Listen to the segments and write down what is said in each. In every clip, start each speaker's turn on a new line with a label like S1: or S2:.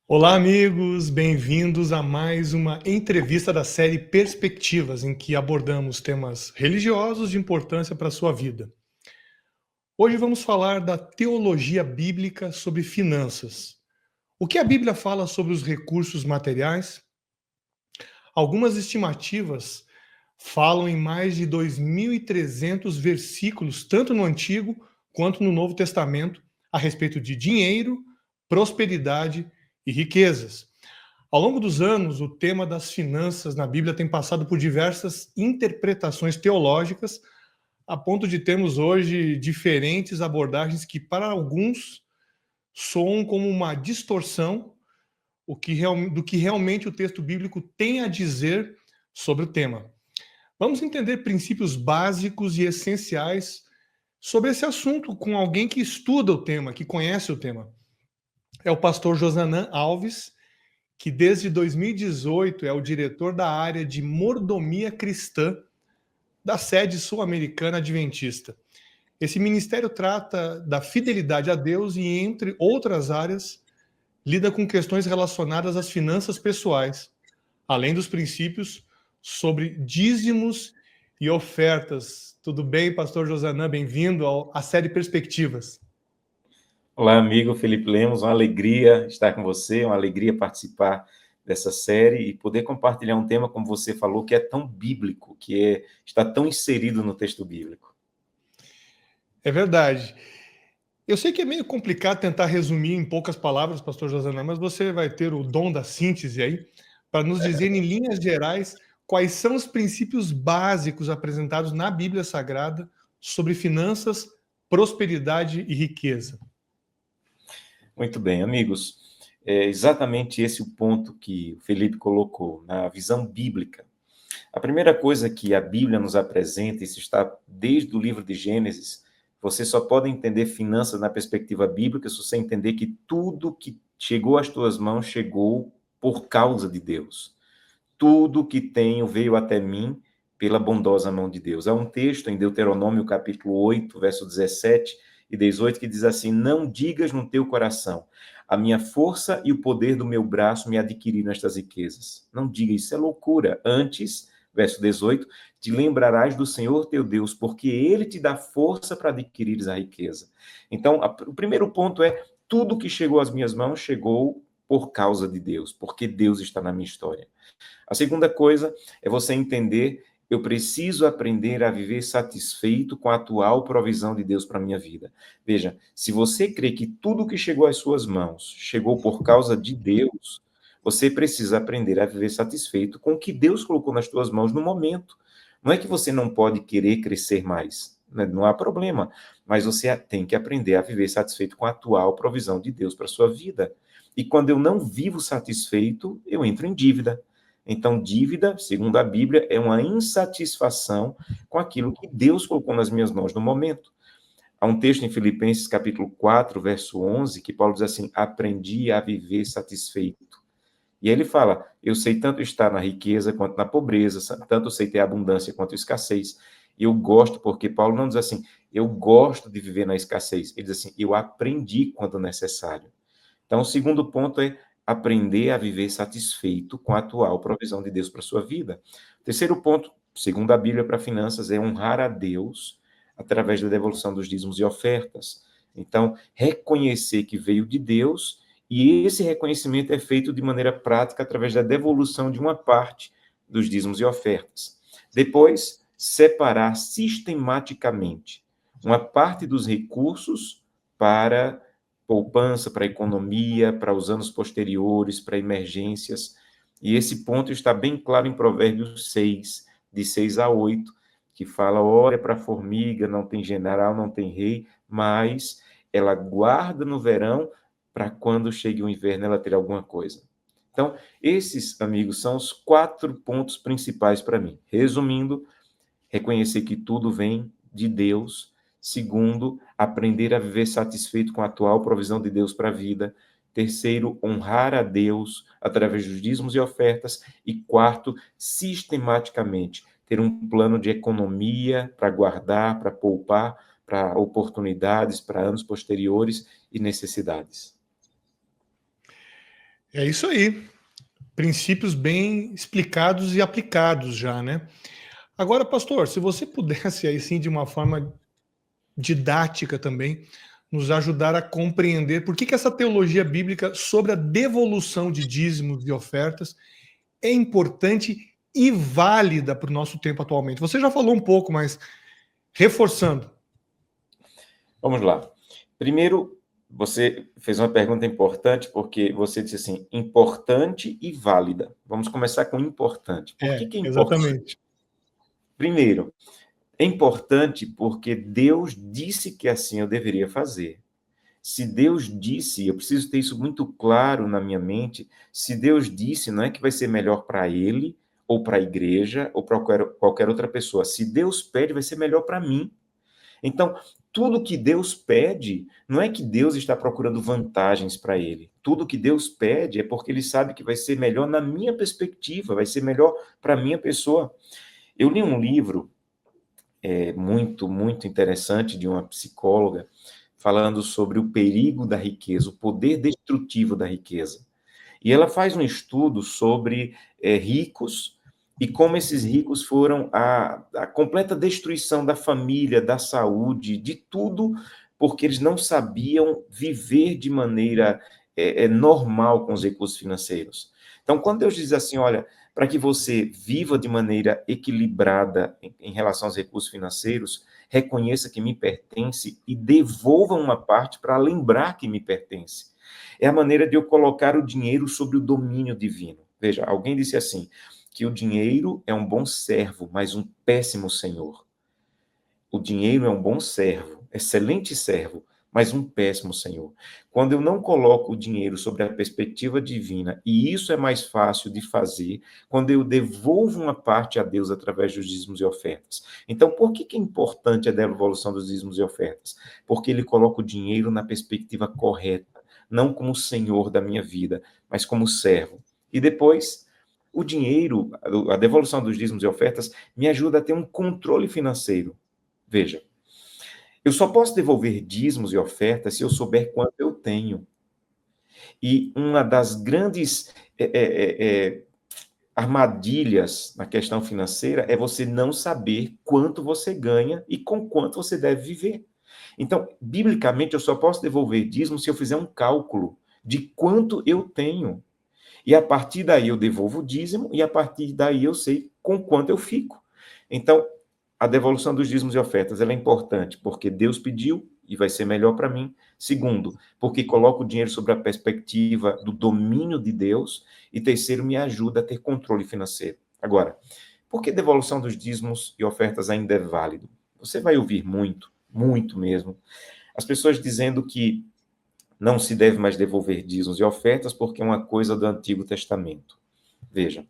S1: Olá, amigos, bem-vindos a mais uma entrevista da série Perspectivas, em que abordamos temas religiosos de importância para a sua vida. Hoje vamos falar da teologia bíblica sobre finanças. O que a Bíblia fala sobre os recursos materiais? Algumas estimativas falam em mais de 2.300 versículos, tanto no Antigo quanto no Novo Testamento, a respeito de dinheiro, prosperidade e riquezas. Ao longo dos anos, o tema das finanças na Bíblia tem passado por diversas interpretações teológicas, a ponto de termos hoje diferentes abordagens que, para alguns, soam como uma distorção do que realmente o texto bíblico tem a dizer sobre o tema. Vamos entender princípios básicos e essenciais sobre esse assunto com alguém que estuda o tema, que conhece o tema. É o pastor Josanã Alves, que desde 2018 é o diretor da área de mordomia cristã da sede sul-americana adventista. Esse ministério trata da fidelidade a Deus e, entre outras áreas, lida com questões relacionadas às finanças pessoais, além dos princípios sobre dízimos e ofertas. Tudo bem, pastor Josanã? Bem-vindo à série Perspectivas.
S2: Olá, amigo Felipe Lemos, uma alegria estar com você, uma alegria participar dessa série e poder compartilhar um tema, como você falou, que é tão bíblico, está tão inserido no texto bíblico.
S1: É verdade. Eu sei que é meio complicado tentar resumir em poucas palavras, pastor Josanã, mas você vai ter o dom da síntese aí para nos dizer em linhas gerais quais são os princípios básicos apresentados na Bíblia Sagrada sobre finanças, prosperidade e riqueza.
S2: Muito bem, amigos, é exatamente esse o ponto que o Felipe colocou, na visão bíblica. A primeira coisa que a Bíblia nos apresenta, isso está desde o livro de Gênesis, você só pode entender finanças na perspectiva bíblica se você entender que tudo que chegou às tuas mãos chegou por causa de Deus. Tudo que tenho veio até mim pela bondosa mão de Deus. Há um texto em Deuteronômio, capítulo 8, verso 17 e 18, que diz assim: não digas no teu coração, a minha força e o poder do meu braço me adquiriram estas riquezas. Não diga, isso é loucura. Antes, verso 18, te lembrarás do Senhor teu Deus, porque ele te dá força para adquirires a riqueza. Então, o primeiro ponto é, tudo que chegou às minhas mãos chegou por causa de Deus, porque Deus está na minha história. A segunda coisa é você entender, eu preciso aprender a viver satisfeito com a atual provisão de Deus para a minha vida. Veja, se você crê que tudo que chegou às suas mãos chegou por causa de Deus, você precisa aprender a viver satisfeito com o que Deus colocou nas suas mãos no momento. Não é que você não pode querer crescer mais, né? Não há problema, mas você tem que aprender a viver satisfeito com a atual provisão de Deus para a sua vida. E quando eu não vivo satisfeito, eu entro em dívida. Então, dívida, segundo a Bíblia, é uma insatisfação com aquilo que Deus colocou nas minhas mãos no momento. Há um texto em Filipenses, capítulo 4, verso 11, que Paulo diz assim: aprendi a viver satisfeito. E ele fala: eu sei tanto estar na riqueza quanto na pobreza, tanto sei ter abundância quanto escassez. E eu gosto, porque Paulo não diz assim, eu gosto de viver na escassez. Ele diz assim, eu aprendi quando necessário. Então, o segundo ponto é aprender a viver satisfeito com a atual provisão de Deus para a sua vida. O terceiro ponto, segundo a Bíblia para finanças, é honrar a Deus através da devolução dos dízimos e ofertas. Então, reconhecer que veio de Deus e esse reconhecimento é feito de maneira prática através da devolução de uma parte dos dízimos e ofertas. Depois, separar sistematicamente uma parte dos recursos para poupança, para economia, para os anos posteriores, para emergências. E esse ponto está bem claro em Provérbios 6, de 6 a 8, que fala, olha para a formiga, não tem general, não tem rei, mas ela guarda no verão para quando chegue o inverno ela ter alguma coisa. Então, esses, amigos, são os 4 pontos principais para mim. Resumindo, reconhecer que tudo vem de Deus. Segundo, aprender a viver satisfeito com a atual provisão de Deus para a vida. Terceiro, honrar a Deus através dos dízimos e ofertas. E quarto, sistematicamente, ter um plano de economia para guardar, para poupar, para oportunidades, para anos posteriores e necessidades.
S1: É isso aí. Princípios bem explicados e aplicados já, né? Agora, pastor, se você pudesse aí sim de uma forma didática também nos ajudar a compreender por que essa teologia bíblica sobre a devolução de dízimos e ofertas é importante e válida para o nosso tempo atualmente. Você já falou um pouco, mas reforçando.
S2: Vamos lá. Primeiro, você fez uma pergunta importante, porque você disse assim, importante e válida. Vamos começar com importante. Por que é importante?
S1: Exatamente.
S2: Primeiro, é importante porque Deus disse que assim eu deveria fazer. Se Deus disse, eu preciso ter isso muito claro na minha mente, se Deus disse, não é que vai ser melhor para ele, ou para a igreja, ou para qualquer outra pessoa. Se Deus pede, vai ser melhor para mim. Então, tudo que Deus pede, não é que Deus está procurando vantagens para ele. Tudo que Deus pede é porque ele sabe que vai ser melhor na minha perspectiva, vai ser melhor para a minha pessoa. Eu li um livro muito interessante de uma psicóloga falando sobre o perigo da riqueza, o poder destrutivo da riqueza. E ela faz um estudo sobre ricos e como esses ricos foram a completa destruição da família, da saúde, de tudo, porque eles não sabiam viver de maneira normal com os recursos financeiros. Então, quando Deus diz assim, olha, para que você viva de maneira equilibrada em relação aos recursos financeiros, reconheça que me pertence e devolva uma parte para lembrar que me pertence. É a maneira de eu colocar o dinheiro sob o domínio divino. Veja, alguém disse assim, que o dinheiro é um bom servo, mas um péssimo senhor. O dinheiro é um bom servo, excelente servo, mas um péssimo senhor. Quando eu não coloco o dinheiro sobre a perspectiva divina, e isso é mais fácil de fazer, quando eu devolvo uma parte a Deus através dos dízimos e ofertas. Então, por que é importante a devolução dos dízimos e ofertas? Porque ele coloca o dinheiro na perspectiva correta, não como senhor da minha vida, mas como servo. E depois, o dinheiro, a devolução dos dízimos e ofertas, me ajuda a ter um controle financeiro. Veja, eu só posso devolver dízimos e ofertas se eu souber quanto eu tenho. E uma das grandes armadilhas na questão financeira é você não saber quanto você ganha e com quanto você deve viver. Então, biblicamente, eu só posso devolver dízimo se eu fizer um cálculo de quanto eu tenho. E a partir daí eu devolvo o dízimo e a partir daí eu sei com quanto eu fico. Então, a devolução dos dízimos e ofertas ela é importante porque Deus pediu e vai ser melhor para mim. Segundo, porque coloca o dinheiro sobre a perspectiva do domínio de Deus. E terceiro, me ajuda a ter controle financeiro. Agora, por que devolução dos dízimos e ofertas ainda é válido? Você vai ouvir muito mesmo, as pessoas dizendo que não se deve mais devolver dízimos e ofertas porque é uma coisa do Antigo Testamento. Veja,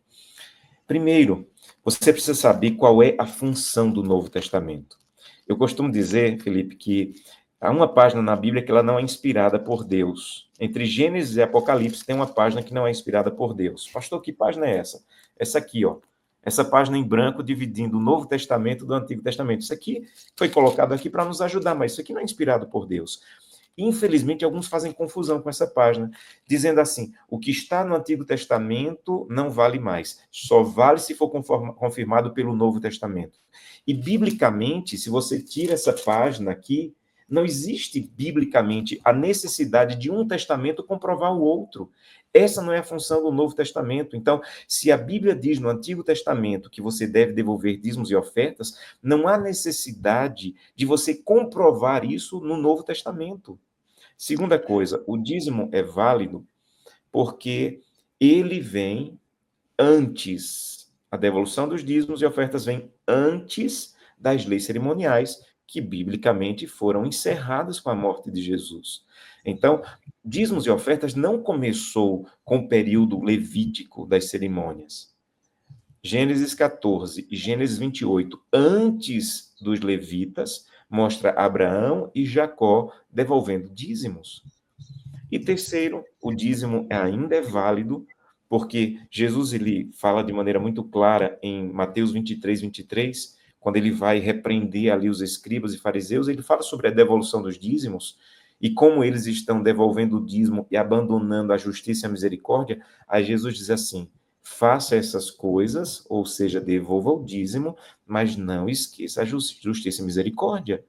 S2: primeiro, você precisa saber qual é a função do Novo Testamento. Eu costumo dizer, Felipe, que há uma página na Bíblia que ela não é inspirada por Deus. Entre Gênesis e Apocalipse tem uma página que não é inspirada por Deus. Pastor, que página é essa? Essa aqui, ó. Essa página em branco dividindo o Novo Testamento do Antigo Testamento. Isso aqui foi colocado aqui para nos ajudar, mas isso aqui não é inspirado por Deus. Infelizmente, alguns fazem confusão com essa página, dizendo assim, o que está no Antigo Testamento não vale mais, só vale se for confirmado pelo Novo Testamento. E, biblicamente, se você tira essa página aqui, não existe, biblicamente, a necessidade de um testamento comprovar o outro. Essa não é a função do Novo Testamento. Então, se a Bíblia diz no Antigo Testamento que você deve devolver dízimos e ofertas, não há necessidade de você comprovar isso no Novo Testamento. Segunda coisa, o dízimo é válido porque ele vem antes. A devolução dos dízimos e ofertas vem antes das leis cerimoniais que, biblicamente, foram encerradas com a morte de Jesus. Então, dízimos e ofertas não começou com o período levítico das cerimônias. Gênesis 14 e Gênesis 28, antes dos levitas, mostra Abraão e Jacó devolvendo dízimos. E terceiro, o dízimo ainda é válido, porque Jesus ele fala de maneira muito clara em Mateus 23, quando ele vai repreender ali os escribas e fariseus, ele fala sobre a devolução dos dízimos, e como eles estão devolvendo o dízimo e abandonando a justiça e a misericórdia, aí Jesus diz assim: faça essas coisas, ou seja, devolva o dízimo, mas não esqueça a justiça e misericórdia.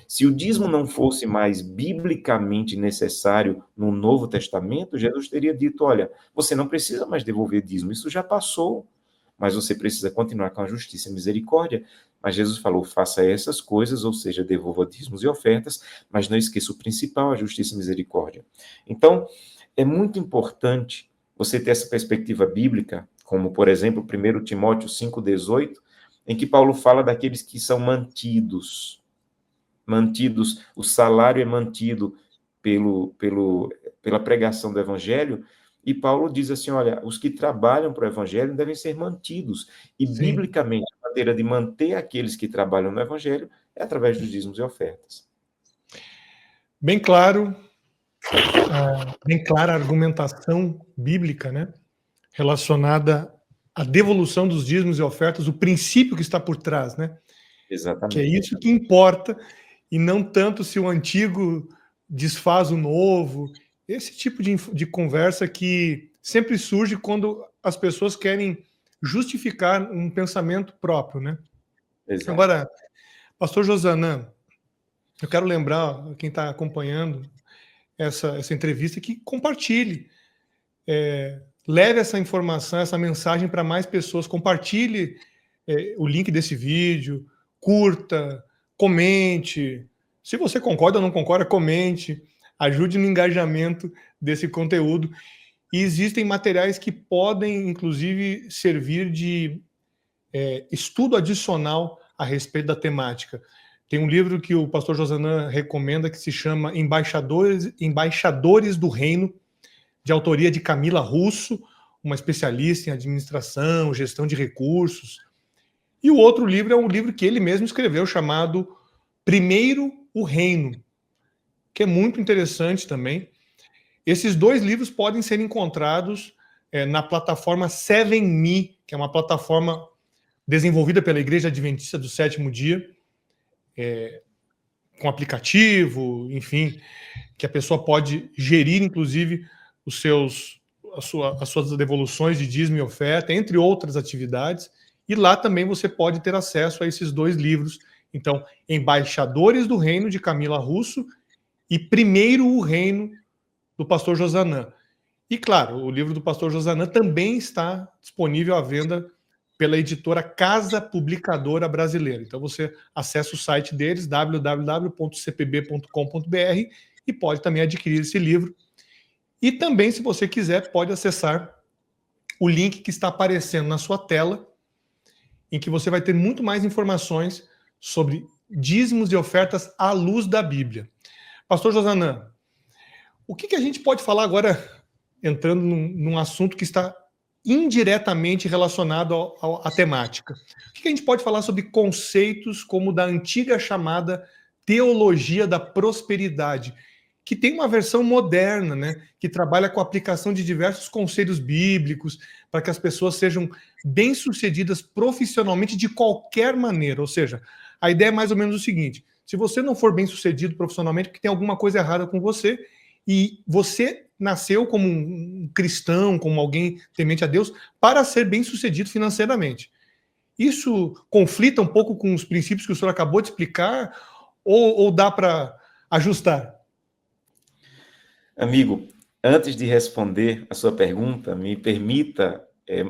S2: Se o dízimo não fosse mais biblicamente necessário no Novo Testamento, Jesus teria dito: olha, você não precisa mais devolver dízimo, isso já passou, mas você precisa continuar com a justiça e a misericórdia. Mas Jesus falou: faça essas coisas, ou seja, devolva dízimos e ofertas, mas não esqueça o principal, a justiça e a misericórdia. Então, é muito importante você ter essa perspectiva bíblica, como, por exemplo, 1 Timóteo 5,18, em que Paulo fala daqueles que são mantidos, o salário é mantido pela pregação do evangelho, e Paulo diz assim: olha, os que trabalham para o evangelho devem ser mantidos, e
S1: Sim.
S2: biblicamente a maneira de manter aqueles que trabalham no evangelho é através dos dízimos e ofertas.
S1: Bem claro, bem clara a argumentação bíblica, né, relacionada à devolução dos dízimos e ofertas, o princípio que está por trás, né, que é
S2: Exatamente.
S1: isso que importa, e não tanto se o antigo desfaz o novo. Esse tipo de conversa que sempre surge quando as pessoas querem justificar um pensamento próprio, né.
S2: Exato.
S1: Agora, pastor Josanã, eu quero lembrar a quem está acompanhando essa entrevista que compartilhe, leve essa informação, essa mensagem para mais pessoas, compartilhe o link desse vídeo, curta, comente. Se você concorda ou não concorda, comente, ajude no engajamento desse conteúdo. E existem materiais que podem, inclusive, servir de estudo adicional a respeito da temática. Tem um livro que o pastor Josanã recomenda que se chama Embaixadores do Reino, de autoria de Camila Russo, uma especialista em administração, gestão de recursos. E o outro livro é um livro que ele mesmo escreveu, chamado Primeiro o Reino, que é muito interessante também. Esses dois livros podem ser encontrados na plataforma 7Me, que é uma plataforma desenvolvida pela Igreja Adventista do Sétimo Dia, com aplicativo, enfim, que a pessoa pode gerir, inclusive, as suas devoluções de dízimo e oferta, entre outras atividades, e lá também você pode ter acesso a esses dois livros. Então, Embaixadores do Reino, de Camila Russo, e Primeiro o Reino, do pastor Josanã. E, claro, o livro do pastor Josanã também está disponível à venda pela editora Casa Publicadora Brasileira. Então você acessa o site deles, www.cpb.com.br, e pode também adquirir esse livro. E também, se você quiser, pode acessar o link que está aparecendo na sua tela, em que você vai ter muito mais informações sobre dízimos e ofertas à luz da Bíblia. Pastor Josanã, o que a gente pode falar agora, entrando num assunto que está indiretamente relacionado à temática? O que a gente pode falar sobre conceitos como da antiga chamada teologia da prosperidade, que tem uma versão moderna, né, que trabalha com a aplicação de diversos conceitos bíblicos para que as pessoas sejam bem-sucedidas profissionalmente de qualquer maneira? Ou seja, a ideia é mais ou menos o seguinte: se você não for bem-sucedido profissionalmente, porque tem alguma coisa errada com você, e você nasceu como um cristão, como alguém temente a Deus, para ser bem-sucedido financeiramente. Isso conflita um pouco com os princípios que o senhor acabou de explicar, ou dá para ajustar?
S2: Amigo, antes de responder a sua pergunta, me permita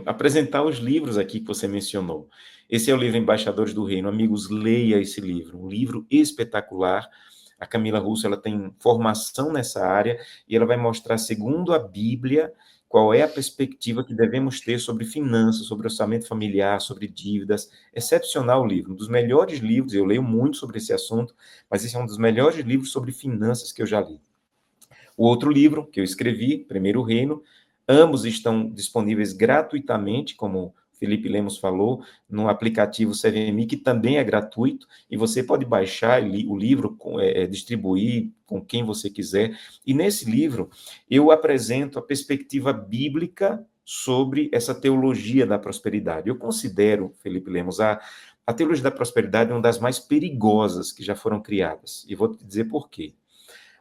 S2: apresentar os livros aqui que você mencionou. Esse é o livro Embaixadores do Reino. Amigos, leia esse livro, um livro espetacular. A Camila Russo, ela tem formação nessa área e ela vai mostrar, segundo a Bíblia, qual é a perspectiva que devemos ter sobre finanças, sobre orçamento familiar, sobre dívidas. Excepcional o livro, um dos melhores livros, eu leio muito sobre esse assunto, mas esse é um dos melhores livros sobre finanças que eu já li. O outro livro que eu escrevi, Primeiro Reino, ambos estão disponíveis gratuitamente, como Felipe Lemos falou, no aplicativo CVMI, que também é gratuito, e você pode baixar o livro, distribuir com quem você quiser. E nesse livro, eu apresento a perspectiva bíblica sobre essa teologia da prosperidade. Eu considero, Felipe Lemos, a teologia da prosperidade uma das mais perigosas que já foram criadas. E vou te dizer por quê.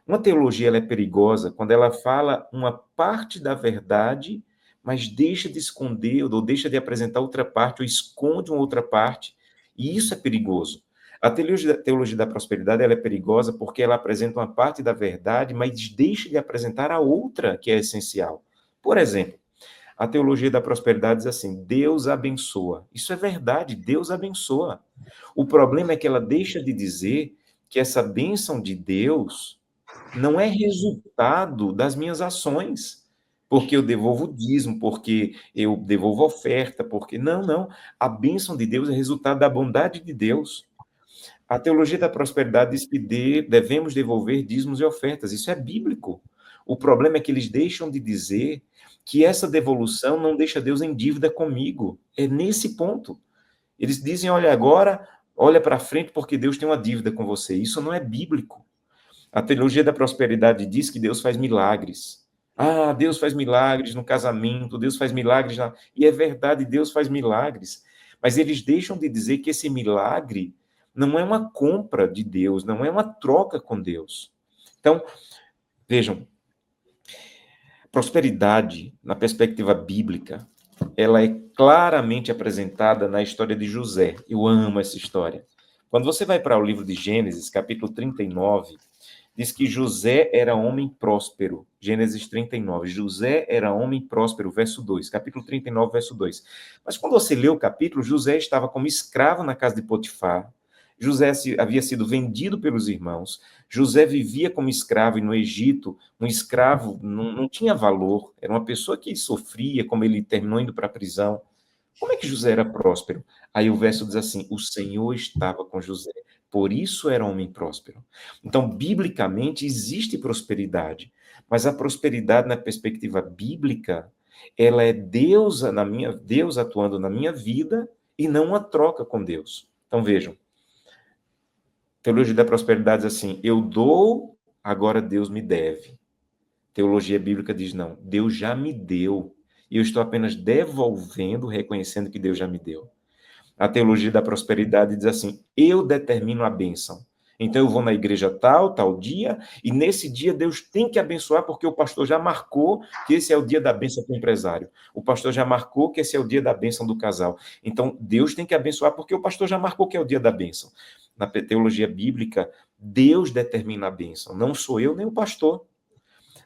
S2: Uma teologia ela é perigosa quando ela fala uma parte da verdade, mas deixa de esconder ou deixa de apresentar outra parte ou esconde uma outra parte, e isso é perigoso. A teologia da prosperidade ela é perigosa porque ela apresenta uma parte da verdade, mas deixa de apresentar a outra que é essencial. Por exemplo, a teologia da prosperidade diz assim: Deus abençoa. Isso é verdade, Deus abençoa. O problema é que ela deixa de dizer que essa bênção de Deus não é resultado das minhas ações, porque eu devolvo o dízimo, porque eu devolvo oferta, porque... Não, não. A bênção de Deus é resultado da bondade de Deus. A teologia da prosperidade diz que devemos devolver dízimos e ofertas. Isso é bíblico. O problema é que eles deixam de dizer que essa devolução não deixa Deus em dívida comigo. É nesse ponto. Eles dizem, olha, agora, olha para frente porque Deus tem uma dívida com você. Isso não é bíblico. A teologia da prosperidade diz que Deus faz milagres. Ah, Deus faz milagres no casamento, Deus faz milagres na... E é verdade, Deus faz milagres. Mas eles deixam de dizer que esse milagre não é uma compra de Deus, não é uma troca com Deus. Então, vejam, prosperidade, na perspectiva bíblica, ela é claramente apresentada na história de José. Eu amo essa história. Quando você vai para o livro de Gênesis, capítulo 39, diz que José era homem próspero. Gênesis 39. José era homem próspero, verso 2. Capítulo 39, verso 2. Mas quando você lê o capítulo, José estava como escravo na casa de Potifar. José havia sido vendido pelos irmãos. José vivia como escravo e no Egito, um escravo não tinha valor. Era uma pessoa que sofria, como ele terminou indo para a prisão. Como é que José era próspero? Aí o verso diz assim: o Senhor estava com José, por isso era homem próspero. Então, biblicamente, existe prosperidade, mas a prosperidade na perspectiva bíblica, ela é Deus atuando na minha vida e não uma troca com Deus. Então, vejam, teologia da prosperidade diz assim: eu dou, agora Deus me deve. Teologia bíblica diz não, Deus já me deu. E eu estou apenas devolvendo, reconhecendo que Deus já me deu. A teologia da prosperidade diz assim: eu determino a bênção. Então eu vou na igreja tal dia, e nesse dia Deus tem que abençoar, porque o pastor já marcou que esse é o dia da bênção para o empresário. O pastor já marcou que esse é o dia da bênção do casal. Então Deus tem que abençoar, porque o pastor já marcou que é o dia da bênção. Na teologia bíblica, Deus determina a bênção, não sou eu nem o pastor.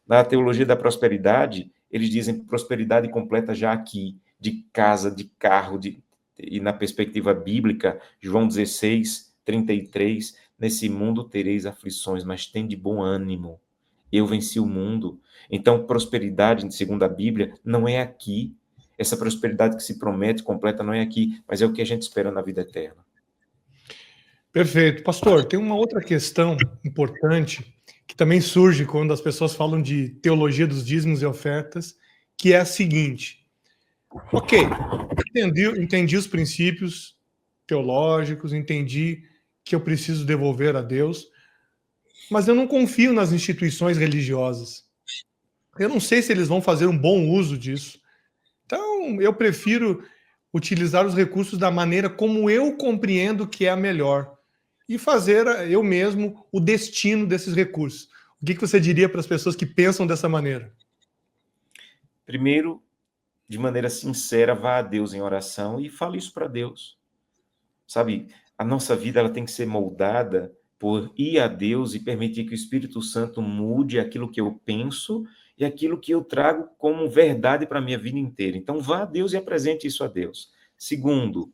S2: Na teologia da prosperidade, eles dizem prosperidade completa já aqui, de casa, de carro, e na perspectiva bíblica, João 16, 33, nesse mundo tereis aflições, mas tem de bom ânimo. Eu venci o mundo. Então, prosperidade, segundo a Bíblia, não é aqui. Essa prosperidade que se promete completa não é aqui, mas é o que a gente espera na vida eterna.
S1: Perfeito. Pastor, tem uma outra questão importante que também surge quando as pessoas falam de teologia dos dízimos e ofertas, que é a seguinte: ok, entendi os princípios teológicos, entendi que eu preciso devolver a Deus, mas eu não confio nas instituições religiosas. Eu não sei se eles vão fazer um bom uso disso. Então, eu prefiro utilizar os recursos da maneira como eu compreendo que é a melhor e fazer eu mesmo o destino desses recursos. O que você diria para as pessoas que pensam dessa maneira?
S2: Primeiro, de maneira sincera, vá a Deus em oração e fale isso para Deus. Sabe, a nossa vida ela tem que ser moldada por ir a Deus e permitir que o Espírito Santo mude aquilo que eu penso e aquilo que eu trago como verdade para a minha vida inteira. Então, vá a Deus e apresente isso a Deus. Segundo,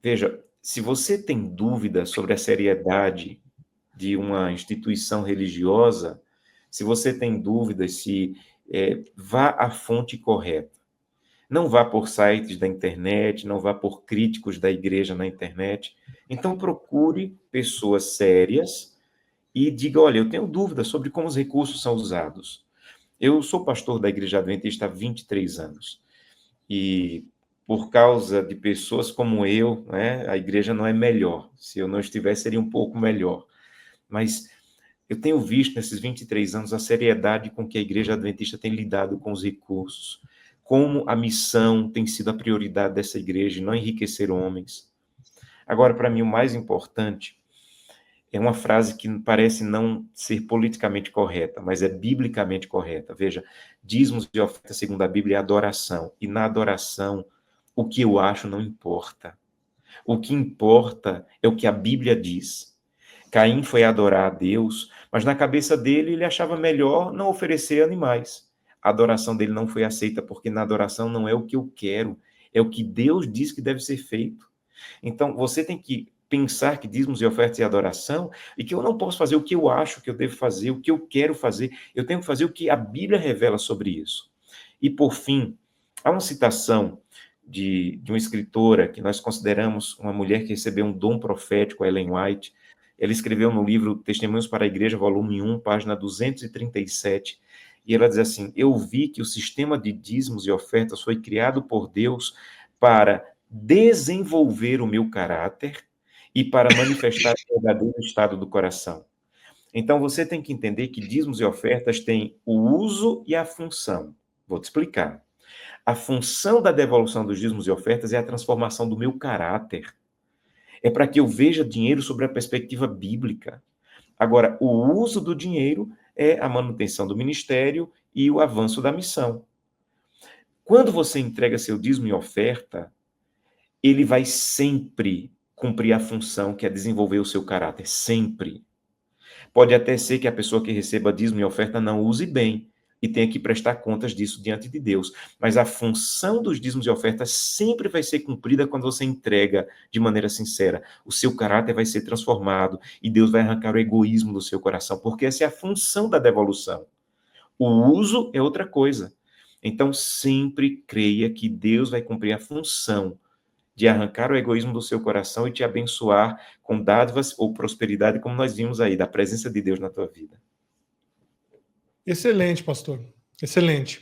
S2: veja, se você tem dúvida sobre a seriedade de uma instituição religiosa, se você tem dúvidas se vá à fonte correta. Não vá por sites da internet, não vá por críticos da igreja na internet. Então, procure pessoas sérias e diga, olha, eu tenho dúvida sobre como os recursos são usados. Eu sou pastor da Igreja Adventista há 23 anos. E por causa de pessoas como eu, né, a igreja não é melhor. Se eu não estivesse, seria um pouco melhor. Mas eu tenho visto nesses 23 anos a seriedade com que a Igreja Adventista tem lidado com os recursos, como a missão tem sido a prioridade dessa igreja, não enriquecer homens. Agora, para mim, o mais importante é uma frase que parece não ser politicamente correta, mas é biblicamente correta. Veja, dízimos e ofertas segundo a Bíblia é adoração. E na adoração, o que eu acho não importa. O que importa é o que a Bíblia diz. Caim foi adorar a Deus, mas na cabeça dele ele achava melhor não oferecer animais. A adoração dele não foi aceita, porque na adoração não é o que eu quero, é o que Deus diz que deve ser feito. Então, você tem que pensar que dízimos e ofertas é adoração, e que eu não posso fazer o que eu acho que eu devo fazer, o que eu quero fazer, eu tenho que fazer o que a Bíblia revela sobre isso. E, por fim, há uma citação de uma escritora que nós consideramos uma mulher que recebeu um dom profético, Ellen White. Ela escreveu no livro Testemunhos para a Igreja, volume 1, página 237, e ela diz assim: eu vi que o sistema de dízimos e ofertas foi criado por Deus para desenvolver o meu caráter e para manifestar o verdadeiro estado do coração. Então, você tem que entender que dízimos e ofertas têm o uso e a função. Vou te explicar. A função da devolução dos dízimos e ofertas é a transformação do meu caráter. É para que eu veja dinheiro sobre a perspectiva bíblica. Agora, o uso do dinheiro é a manutenção do ministério e o avanço da missão. Quando você entrega seu dízimo e oferta, ele vai sempre cumprir a função que é desenvolver o seu caráter, sempre. Pode até ser que a pessoa que receba dízimo e oferta não use bem e tenha que prestar contas disso diante de Deus. Mas a função dos dízimos e ofertas sempre vai ser cumprida quando você entrega de maneira sincera. O seu caráter vai ser transformado e Deus vai arrancar o egoísmo do seu coração, porque essa é a função da devolução. O uso é outra coisa. Então, sempre creia que Deus vai cumprir a função de arrancar o egoísmo do seu coração e te abençoar com dádivas ou prosperidade, como nós vimos aí, da presença de Deus na tua vida.
S1: Excelente, pastor. Excelente.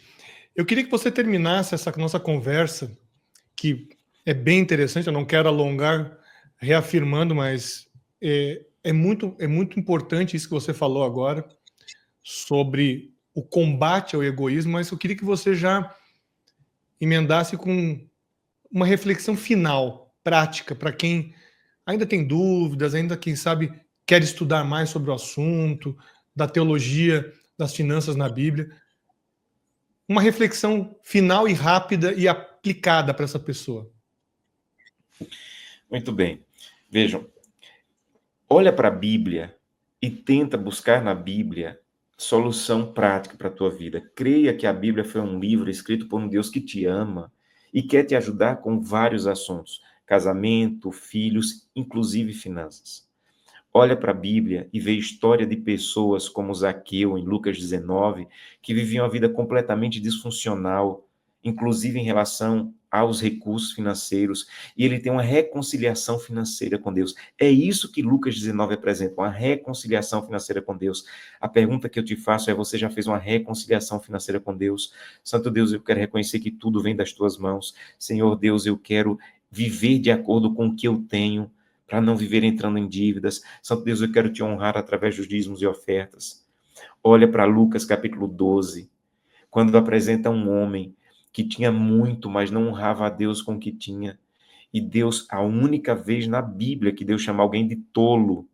S1: Eu queria que você terminasse essa nossa conversa, que é bem interessante, eu não quero alongar reafirmando, mas é muito importante isso que você falou agora, sobre o combate ao egoísmo, mas eu queria que você já emendasse com uma reflexão final, prática, para quem ainda tem dúvidas, ainda, quem sabe, quer estudar mais sobre o assunto, da teologia, das finanças na Bíblia. Uma reflexão final e rápida e aplicada para essa pessoa.
S2: Muito bem. Vejam, olha para a Bíblia e tenta buscar na Bíblia solução prática para a tua vida. Creia que a Bíblia foi um livro escrito por um Deus que te ama e quer te ajudar com vários assuntos: casamento, filhos, inclusive finanças. Olha para a Bíblia e vê a história de pessoas como Zaqueu, em Lucas 19, que viviam a vida completamente disfuncional, inclusive em relação aos recursos financeiros, e ele tem uma reconciliação financeira com Deus. É isso que Lucas 19 apresenta, uma reconciliação financeira com Deus. A pergunta que eu te faço é: você já fez uma reconciliação financeira com Deus? Santo Deus, eu quero reconhecer que tudo vem das tuas mãos. Senhor Deus, eu quero viver de acordo com o que eu tenho, para não viver entrando em dívidas. Santo Deus, eu quero te honrar através dos dízimos e ofertas. Olha para Lucas capítulo 12, quando apresenta um homem que tinha muito, mas não honrava a Deus com o que tinha. E Deus, a única vez na Bíblia que Deus chama alguém de tolo,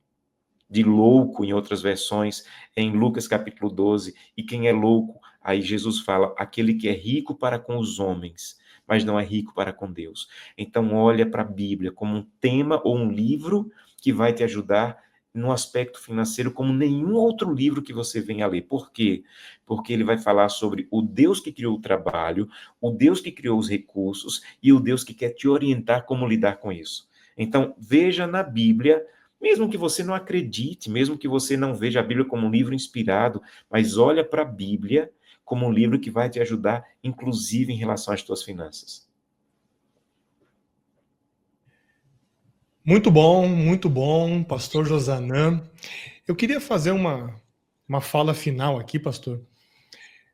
S2: de louco, em outras versões, é em Lucas capítulo 12. E quem é louco? Aí Jesus fala: aquele que é rico para com os homens, mas não é rico para com Deus. Então, olha para a Bíblia como um tema ou um livro que vai te ajudar no aspecto financeiro, como nenhum outro livro que você venha a ler. Por quê? Porque ele vai falar sobre o Deus que criou o trabalho, o Deus que criou os recursos e o Deus que quer te orientar como lidar com isso. Então, veja na Bíblia, mesmo que você não acredite, mesmo que você não veja a Bíblia como um livro inspirado, mas olha para a Bíblia como um livro que vai te ajudar, inclusive em relação às tuas finanças.
S1: Muito bom, pastor Josanã. Eu queria fazer uma fala final aqui, pastor.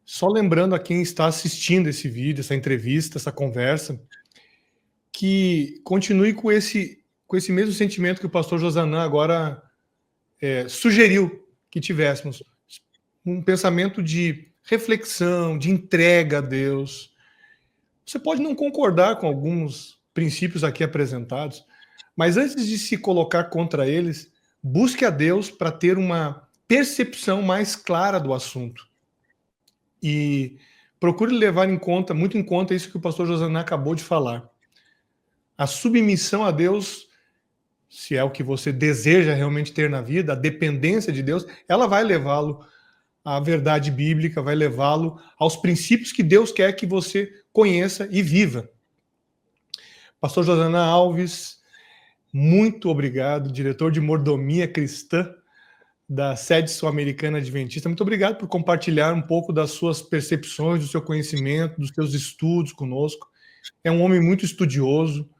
S1: Só lembrando a quem está assistindo esse vídeo, essa entrevista, essa conversa, que continue com esse mesmo sentimento que o pastor Josanã agora sugeriu que tivéssemos. Um pensamento de reflexão, de entrega a Deus. Você pode não concordar com alguns princípios aqui apresentados, mas antes de se colocar contra eles, busque a Deus para ter uma percepção mais clara do assunto. E procure levar muito em conta isso que o pastor Josanã acabou de falar. A submissão a Deus, se é o que você deseja realmente ter na vida, a dependência de Deus, ela vai levá-lo à verdade bíblica, vai levá-lo aos princípios que Deus quer que você conheça e viva. Pastor Josanã Alves, muito obrigado, diretor de mordomia cristã da Sede Sul-Americana Adventista. Muito obrigado por compartilhar um pouco das suas percepções, do seu conhecimento, dos seus estudos conosco. É um homem muito estudioso,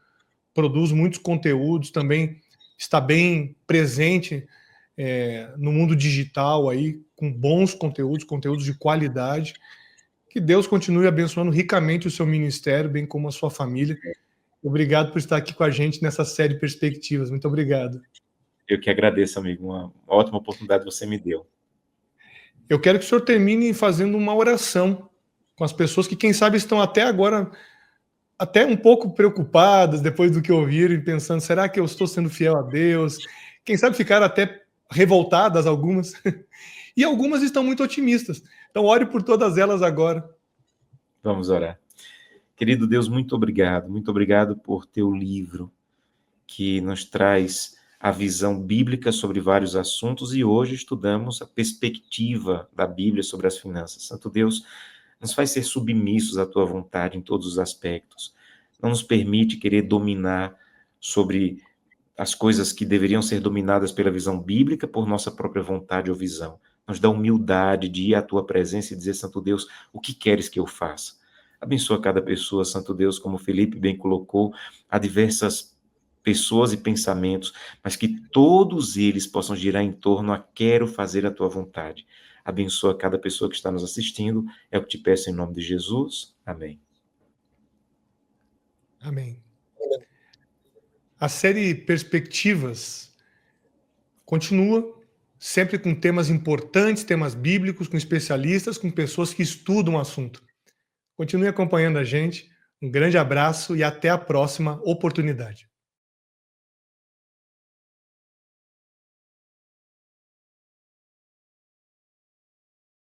S1: produz muitos conteúdos, também está bem presente no mundo digital aí, com bons conteúdos de qualidade. Que Deus continue abençoando ricamente o seu ministério, bem como a sua família. Obrigado por estar aqui com a gente nessa série Perspectivas. Muito obrigado.
S2: Eu que agradeço, amigo. Uma ótima oportunidade você me deu.
S1: Eu quero que o senhor termine fazendo uma oração com as pessoas que, quem sabe, estão até agora até um pouco preocupadas depois do que ouviram e pensando, será que eu estou sendo fiel a Deus? Quem sabe ficaram até revoltadas algumas. E algumas estão muito otimistas. Então ore por todas elas agora.
S2: Vamos orar. Querido Deus, muito obrigado por teu livro que nos traz a visão bíblica sobre vários assuntos e hoje estudamos a perspectiva da Bíblia sobre as finanças. Santo Deus, nos faz ser submissos à tua vontade em todos os aspectos. Não nos permite querer dominar sobre as coisas que deveriam ser dominadas pela visão bíblica por nossa própria vontade ou visão. Nos dá humildade de ir à tua presença e dizer, Santo Deus, o que queres que eu faça? Abençoa cada pessoa, Santo Deus, como o Felipe bem colocou, há diversas pessoas e pensamentos, mas que todos eles possam girar em torno a quero fazer a tua vontade. Abençoa cada pessoa que está nos assistindo, é o que te peço em nome de Jesus. Amém.
S1: Amém. A série Perspectivas continua sempre com temas importantes, temas bíblicos, com especialistas, com pessoas que estudam o assunto. Continue acompanhando a gente. Um grande abraço e até a próxima oportunidade.